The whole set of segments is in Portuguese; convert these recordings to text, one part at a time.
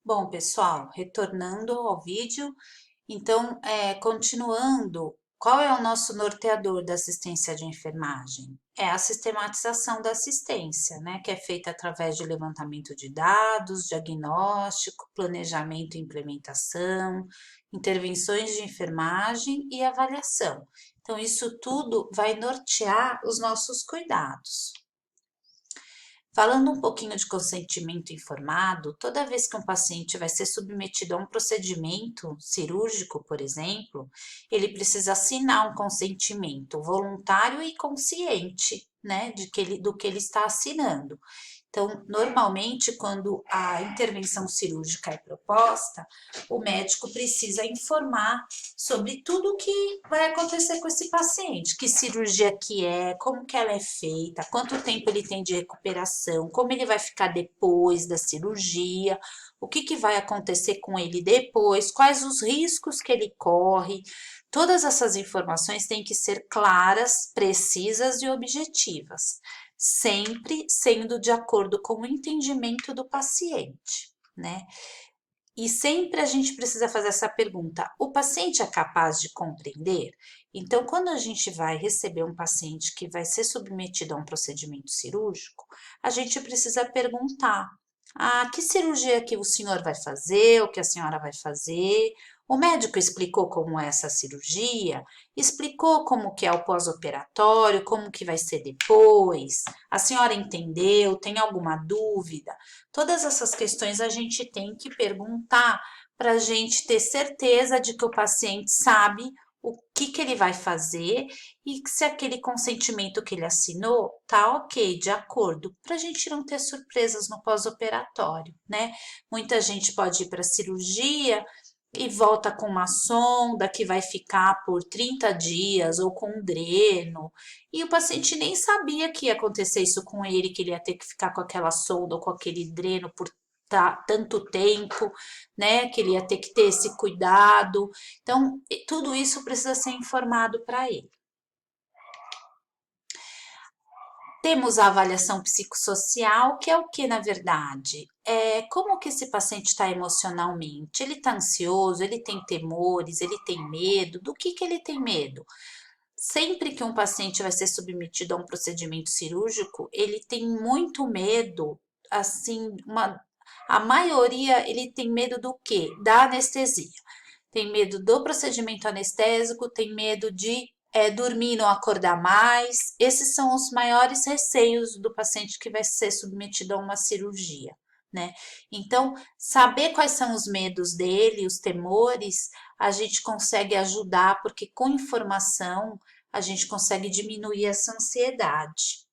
Bom, pessoal, retornando ao vídeo, então, continuando, qual é o nosso norteador da assistência de enfermagem? É a sistematização da assistência, né, que é feita através de levantamento de dados, diagnóstico, planejamento e implementação, intervenções de enfermagem e avaliação. Então, isso tudo vai nortear os nossos cuidados. Falando um pouquinho de consentimento informado, toda vez que um paciente vai ser submetido a um procedimento cirúrgico, por exemplo, ele precisa assinar um consentimento voluntário e consciente, né, do que ele está assinando. Então, normalmente, quando a intervenção cirúrgica é proposta, o médico precisa informar sobre tudo o que vai acontecer com esse paciente, que cirurgia que é, como que ela é feita, quanto tempo ele tem de recuperação, como ele vai ficar depois da cirurgia, o que vai acontecer com ele depois, quais os riscos que ele corre. Todas essas informações têm que ser claras, precisas e objetivas, sempre sendo de acordo com o entendimento do paciente, né? E sempre a gente precisa fazer essa pergunta: o paciente é capaz de compreender? Então, quando a gente vai receber um paciente que vai ser submetido a um procedimento cirúrgico, a gente precisa perguntar: que cirurgia que o senhor vai fazer, o que a senhora vai fazer? O médico explicou como é essa cirurgia? Explicou como que é o pós-operatório, como que vai ser depois? A senhora entendeu? Tem alguma dúvida? Todas essas questões a gente tem que perguntar para a gente ter certeza de que o paciente sabe o que ele vai fazer e se aquele consentimento que ele assinou tá ok, de acordo, para a gente não ter surpresas no pós-operatório, né? Muita gente pode ir para a cirurgia e volta com uma sonda que vai ficar por 30 dias ou com um dreno, e o paciente nem sabia que ia acontecer isso com ele, que ele ia ter que ficar com aquela sonda ou com aquele dreno por tanto tempo, né? Que ele ia ter que ter esse cuidado. Então, tudo isso precisa ser informado para ele. Temos a avaliação psicossocial, que é o que, na verdade? É como que esse paciente está emocionalmente? Ele está ansioso, ele tem temores, ele tem medo? Do que ele tem medo? Sempre que um paciente vai ser submetido a um procedimento cirúrgico, ele tem muito medo, assim, a maioria ele tem medo do quê? Da anestesia. Tem medo do procedimento anestésico, tem medo de dormir e não acordar mais. Esses são os maiores receios do paciente que vai ser submetido a uma cirurgia, né? Então, saber quais são os medos dele, os temores, a gente consegue ajudar, porque com informação a gente consegue diminuir essa ansiedade.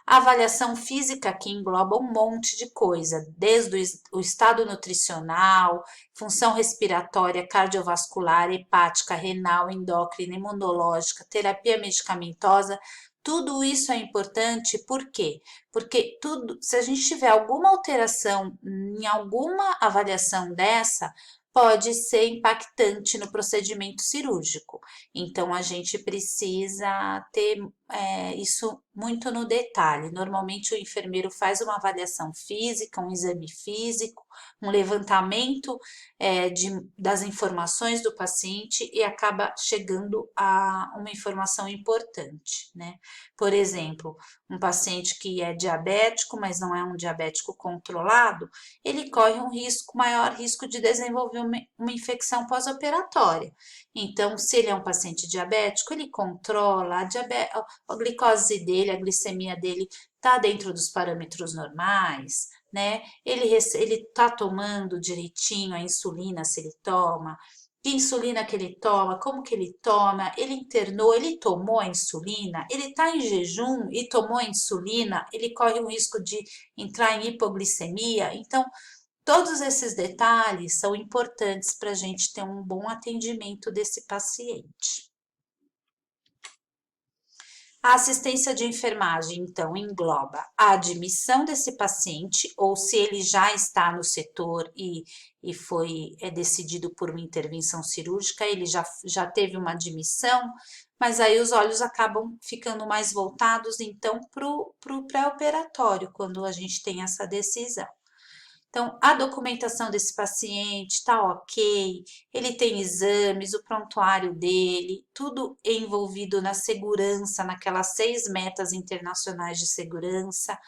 A avaliação física que engloba um monte de coisa, desde o estado nutricional, função respiratória, cardiovascular, hepática, renal, endócrina, imunológica, terapia medicamentosa, tudo isso é importante, por quê? Porque se a gente tiver alguma alteração em alguma avaliação dessa, pode ser impactante no procedimento cirúrgico. Então, a gente precisa ter isso muito no detalhe. Normalmente, o enfermeiro faz uma avaliação física, um exame físico, um levantamento das informações do paciente e acaba chegando a uma informação importante, né? Por exemplo, um paciente que é diabético, mas não é um diabético controlado, ele corre um risco, maior risco de desenvolver uma infecção pós-operatória. Então, se ele é um paciente diabético, ele controla a glicose dele, a glicemia dele está dentro dos parâmetros normais, né? Ele está tomando direitinho a insulina, se ele toma, que insulina que ele toma, como que ele toma, ele internou, ele tomou a insulina, ele está em jejum e tomou a insulina, ele corre o risco de entrar em hipoglicemia. Então, todos esses detalhes são importantes para a gente ter um bom atendimento desse paciente. A assistência de enfermagem, então, engloba a admissão desse paciente, ou se ele já está no setor e foi decidido por uma intervenção cirúrgica, ele já teve uma admissão, mas aí os olhos acabam ficando mais voltados, então, para o pré-operatório, quando a gente tem essa decisão. Então, a documentação desse paciente está ok, ele tem exames, o prontuário dele, tudo envolvido na segurança, naquelas 6 metas internacionais de segurança.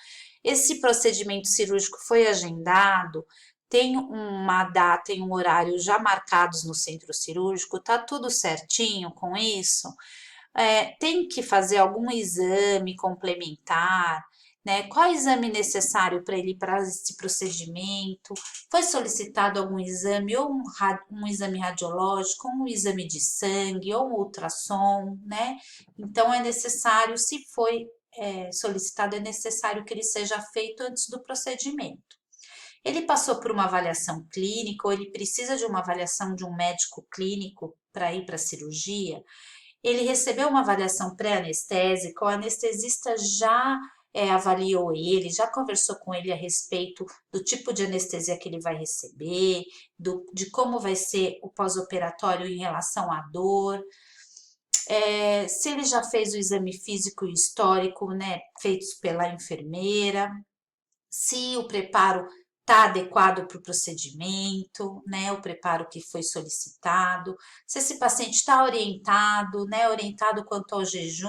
Esse procedimento cirúrgico foi agendado, tem uma data e um horário já marcados no centro cirúrgico, tá tudo certinho com isso? Tem que fazer algum exame complementar, né? Qual exame necessário para ele para esse procedimento? Foi solicitado algum exame, ou um exame radiológico, ou um exame de sangue, ou um ultrassom, né? Então é necessário, se foi solicitado, é necessário que ele seja feito antes do procedimento. Ele passou por uma avaliação clínica, ou ele precisa de uma avaliação de um médico clínico para ir para a cirurgia? Ele recebeu uma avaliação pré-anestésica, o anestesista já avaliou ele, já conversou com ele a respeito do tipo de anestesia que ele vai receber, de como vai ser o pós-operatório em relação à dor, se ele já fez o exame físico e histórico, né, feitos pela enfermeira, se o preparo está adequado para o procedimento, né, o preparo que foi solicitado, se esse paciente está orientado, né, orientado quanto ao jejum,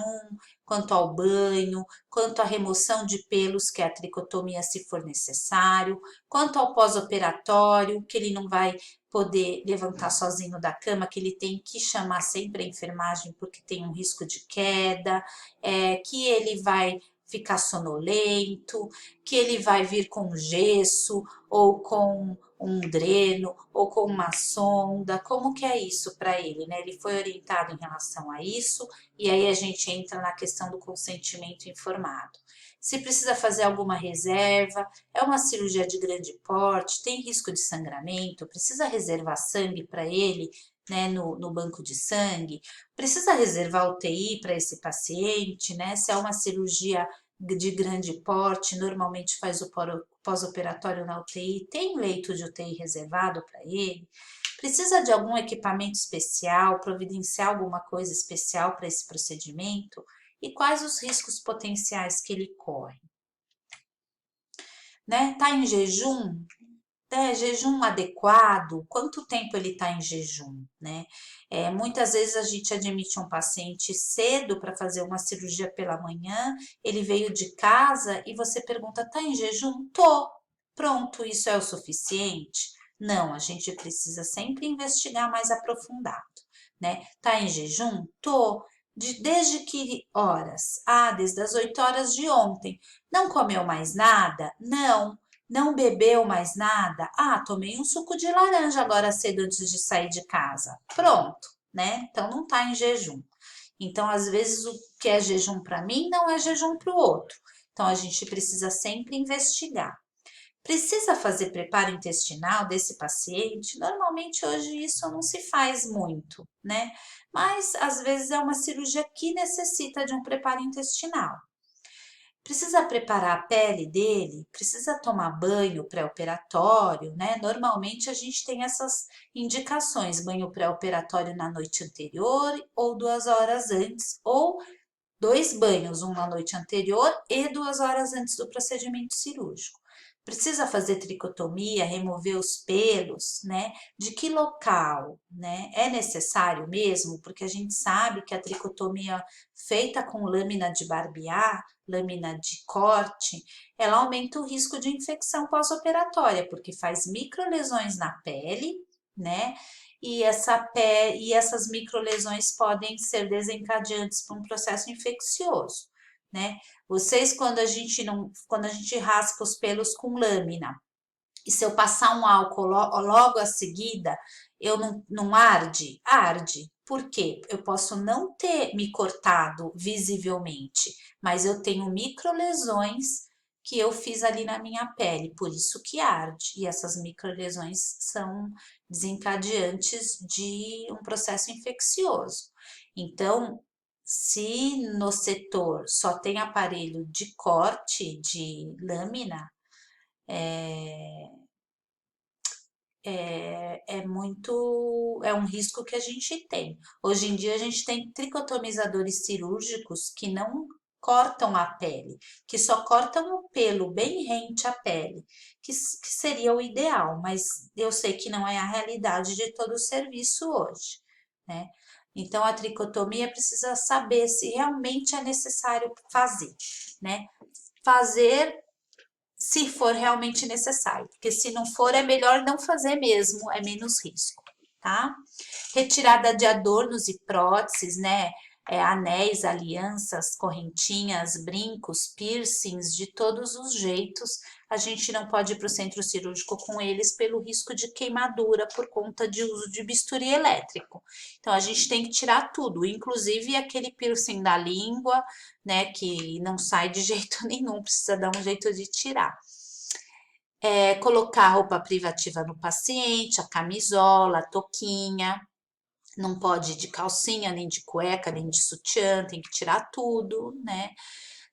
quanto ao banho, quanto à remoção de pelos, que é a tricotomia se for necessário, quanto ao pós-operatório, que ele não vai poder levantar sozinho da cama, que ele tem que chamar sempre a enfermagem porque tem um risco de queda, que ele vai ficar sonolento, que ele vai vir com gesso ou com um dreno ou com uma sonda, como que é isso para ele, né? Ele foi orientado em relação a isso e aí a gente entra na questão do consentimento informado. Se precisa fazer alguma reserva, é uma cirurgia de grande porte, tem risco de sangramento, precisa reservar sangue para ele, né, no banco de sangue, precisa reservar UTI para esse paciente, né? Se é uma cirurgia de grande porte, normalmente faz o pós-operatório na UTI, tem leito de UTI reservado para ele, precisa de algum equipamento especial, providenciar alguma coisa especial para esse procedimento e quais os riscos potenciais que ele corre, né? Tá em jejum? Jejum adequado, quanto tempo ele está em jejum, né? Muitas vezes a gente admite um paciente cedo para fazer uma cirurgia pela manhã, ele veio de casa e você pergunta, tá em jejum? Tô. Pronto, isso é o suficiente? Não, a gente precisa sempre investigar mais aprofundado, né? Tá em jejum? Tô. Desde que horas? Ah, desde as 8 horas de ontem. Não comeu mais nada? Não. Não bebeu mais nada? Ah, tomei um suco de laranja agora cedo antes de sair de casa. Pronto, né? Então não tá em jejum. Então, às vezes, o que é jejum para mim não é jejum para o outro. Então, a gente precisa sempre investigar. Precisa fazer preparo intestinal desse paciente? Normalmente, hoje, isso não se faz muito, né? Mas, às vezes, é uma cirurgia que necessita de um preparo intestinal. Precisa preparar a pele dele, precisa tomar banho pré-operatório, né? Normalmente a gente tem essas indicações, banho pré-operatório na noite anterior ou 2 horas antes, ou 2 banhos, um na noite anterior e 2 horas antes do procedimento cirúrgico. Precisa fazer tricotomia, remover os pelos, né? De que local, né? É necessário mesmo, porque a gente sabe que a tricotomia feita com lâmina de barbear, lâmina de corte, ela aumenta o risco de infecção pós-operatória, porque faz microlesões na pele, né? E essas microlesões podem ser desencadeantes para um processo infeccioso, né? Vocês, quando a gente raspa os pelos com lâmina, e se eu passar um álcool logo a seguida, eu não arde? Arde. Por quê? Eu posso não ter me cortado visivelmente, mas eu tenho microlesões que eu fiz ali na minha pele, por isso que arde. E essas microlesões são desencadeantes de um processo infeccioso. Então, se no setor só tem aparelho de corte de lâmina, é um risco que a gente tem. Hoje em dia a gente tem tricotomizadores cirúrgicos que não cortam a pele, que só cortam o pelo bem rente à pele, que seria o ideal, mas eu sei que não é a realidade de todo o serviço hoje, né? Então, a tricotomia precisa saber se realmente é necessário fazer, né? Fazer se for realmente necessário, porque se não for, é melhor não fazer mesmo, é menos risco, tá? Retirada de adornos e próteses, né? Anéis, alianças, correntinhas, brincos, piercings, de todos os jeitos. A gente não pode ir para o centro cirúrgico com eles pelo risco de queimadura por conta de uso de bisturi elétrico. Então, a gente tem que tirar tudo, inclusive aquele piercing da língua, né? Que não sai de jeito nenhum, precisa dar um jeito de tirar. Colocar roupa privativa no paciente, a camisola, a touquinha. Não pode ir de calcinha, nem de cueca, nem de sutiã, tem que tirar tudo, né?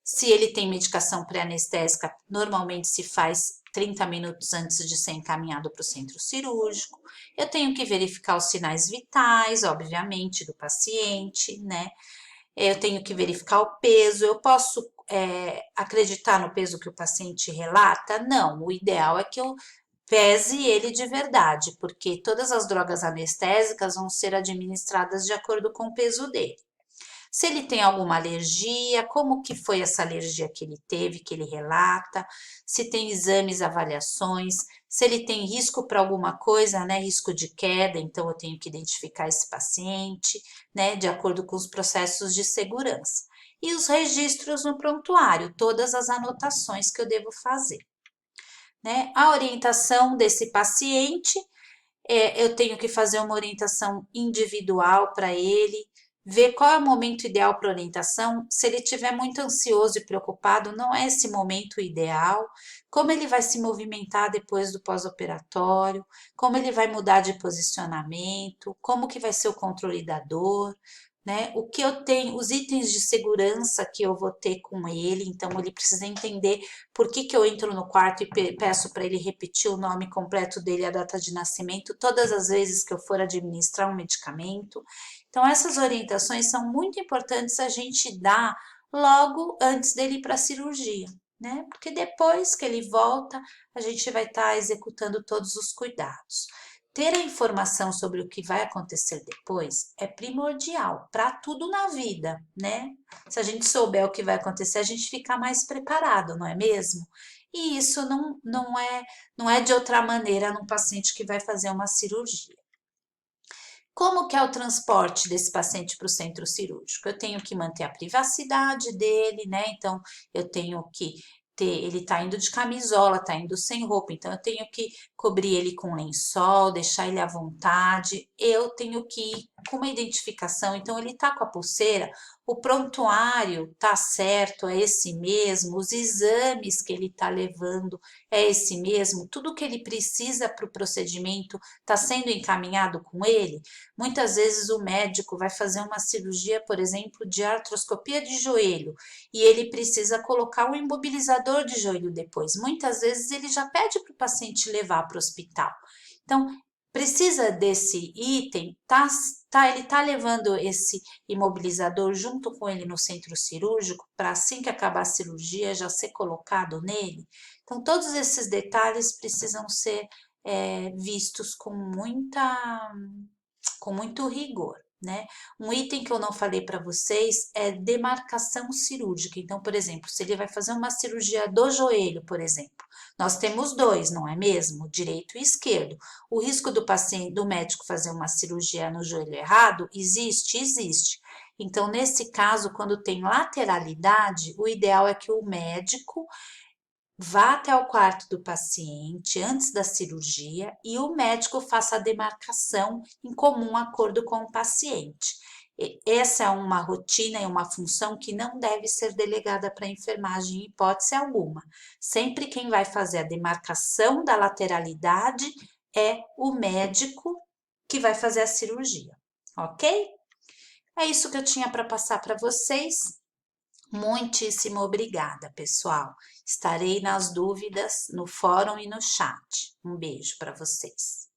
Se ele tem medicação pré-anestésica, normalmente se faz 30 minutos antes de ser encaminhado para o centro cirúrgico. Eu tenho que verificar os sinais vitais, obviamente, do paciente, né? Eu tenho que verificar o peso. Eu posso acreditar no peso que o paciente relata? Não, o ideal é que eu pese ele de verdade, porque todas as drogas anestésicas vão ser administradas de acordo com o peso dele. Se ele tem alguma alergia, como que foi essa alergia que ele teve, que ele relata, se tem exames, avaliações, se ele tem risco para alguma coisa, né, risco de queda, então eu tenho que identificar esse paciente, né, de acordo com os processos de segurança. E os registros no prontuário, todas as anotações que eu devo fazer, né? A orientação desse paciente, eu tenho que fazer uma orientação individual para ele, ver qual é o momento ideal para orientação. Se ele estiver muito ansioso e preocupado, não é esse momento ideal. Como ele vai se movimentar depois do pós-operatório, como ele vai mudar de posicionamento, como que vai ser o controle da dor, né? O que eu tenho, os itens de segurança que eu vou ter com ele, então ele precisa entender por que que eu entro no quarto e peço para ele repetir o nome completo dele e a data de nascimento todas as vezes que eu for administrar um medicamento. Então, essas orientações são muito importantes a gente dar logo antes dele ir para a cirurgia, né? Porque depois que ele volta, a gente vai estar executando todos os cuidados. Ter a informação sobre o que vai acontecer depois é primordial para tudo na vida, né? Se a gente souber o que vai acontecer, a gente fica mais preparado, não é mesmo? E isso não é de outra maneira num paciente que vai fazer uma cirurgia. Como que é o transporte desse paciente para o centro cirúrgico? Eu tenho que manter a privacidade dele, né? Então, eu tenho que ele está indo de camisola, está indo sem roupa, então eu tenho que cobrir ele com lençol, deixar ele à vontade. Eu tenho que ir com uma identificação, então ele está com a pulseira, o prontuário tá certo, é esse mesmo, os exames que ele está levando é esse mesmo, tudo que ele precisa para o procedimento está sendo encaminhado com ele. Muitas vezes o médico vai fazer uma cirurgia, por exemplo, de artroscopia de joelho e ele precisa colocar um imobilizador de joelho depois. Muitas vezes ele já pede para o paciente levar para o hospital. Então, precisa desse item, ele tá levando esse imobilizador junto com ele no centro cirúrgico para assim que acabar a cirurgia já ser colocado nele. Então, todos esses detalhes precisam ser vistos com muito rigor, né? Um item que eu não falei para vocês é demarcação cirúrgica. Então, por exemplo, se ele vai fazer uma cirurgia do joelho, por exemplo, nós temos dois, não é mesmo? Direito e esquerdo. O risco do paciente, do médico fazer uma cirurgia no joelho errado existe, existe. Então, nesse caso, quando tem lateralidade, o ideal é que o médico vá até o quarto do paciente antes da cirurgia e o médico faça a demarcação em comum acordo com o paciente. Essa é uma rotina e uma função que não deve ser delegada para a enfermagem em hipótese alguma. Sempre quem vai fazer a demarcação da lateralidade é o médico que vai fazer a cirurgia, ok? É isso que eu tinha para passar para vocês. Muitíssimo obrigada, pessoal. Estarei nas dúvidas no fórum e no chat. Um beijo para vocês.